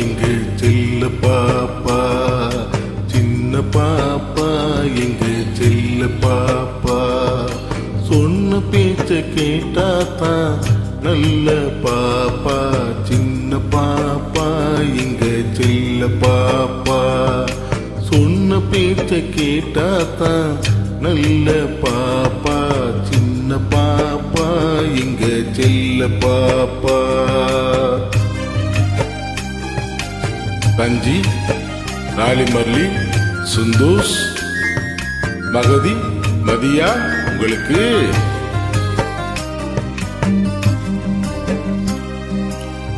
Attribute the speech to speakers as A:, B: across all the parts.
A: எங்க செல்ல பாப்பா, சின்ன பாப்பா எங்க செல்ல பாப்பா. சொன்ன பேச்ச கேட்டாதான் நல்ல பாப்பா, சின்ன பாப்பா எங்க செல்ல பாப்பா. சொன்ன பேச்ச கேட்டாதான் நல்ல பாப்பா, சின்ன பாப்பா எங்க செல்ல பாப்பா. ரஞ்சி, ராலிமர்லி, சுந்தூஸ், மகதி, மதியா உங்களுக்கு.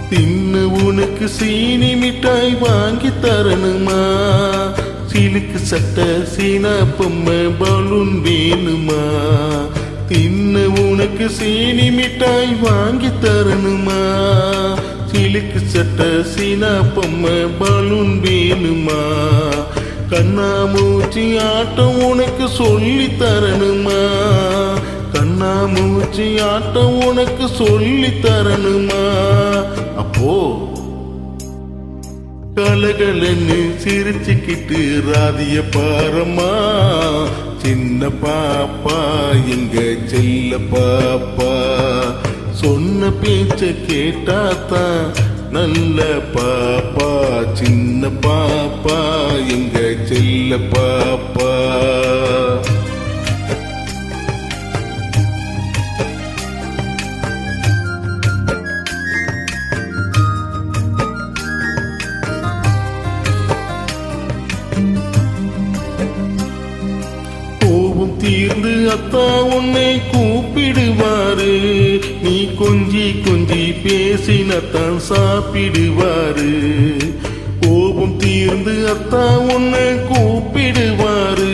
A: தின்னு உனக்கு சீனி மிட்டாய் வாங்கி தரணுமா, சிலுக்கு சட்டை சீனா பொம்மை பலூன் வேணுமா. தின்னு உனக்கு சீனி மிட்டாய் வாங்கி தரணுமா, சிலுக்கு சட்டை சீனா பொம்மை பலூன் வேணுமா. கண்ணாமூச்சி ஆட்டம் உனக்கு சொல்லி தரணுமா, கண்ணாமூச்சி ஆட்டம் உனக்கு சொல்லி தரணுமா. அப்போ கலகலன்னு சிரிச்சுக்கிட்டு ராதிய பாரம்மா, சின்ன பாப்பா எங்க செல்ல பாப்பா. சொன்ன பேச்ச கேட்டாதான் நல்ல பாப்பா, சின்ன பாப்பா எங்க செல்ல பாப்பா. தீர்ந்து அத்தா உன்னை கூப்பிடுவாரு, நீ கொஞ்சி கொஞ்சி பேசினத்தான் சாப்பிடுவாரு. கோபம் தீர்ந்து அத்தா உன்னை கூப்பிடுவாரு,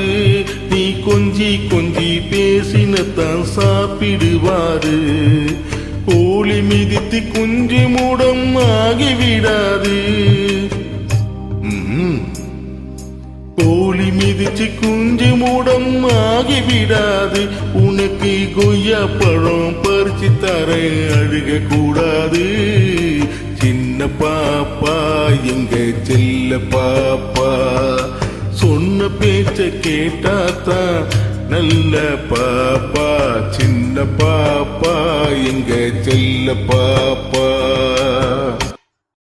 A: நீ கொஞ்சி கொஞ்சி பேசினத்தான் சாப்பிடுவாரு. கோழி மிதித்து குஞ்சு மூடம் ஆகிவிடாது, கோழி மிதிச்சு குஞ்சு மூடம் ஆகிவிடாது. உனக்கு கொய்யா பழம் பறிச்சு தர அழுக கூடாது, சின்ன பாப்பா எங்க செல்ல பாப்பா. சொன்ன பேச்ச கேட்டாதான் நல்ல பாப்பா, சின்ன பாப்பா எங்க செல்ல பாப்பா.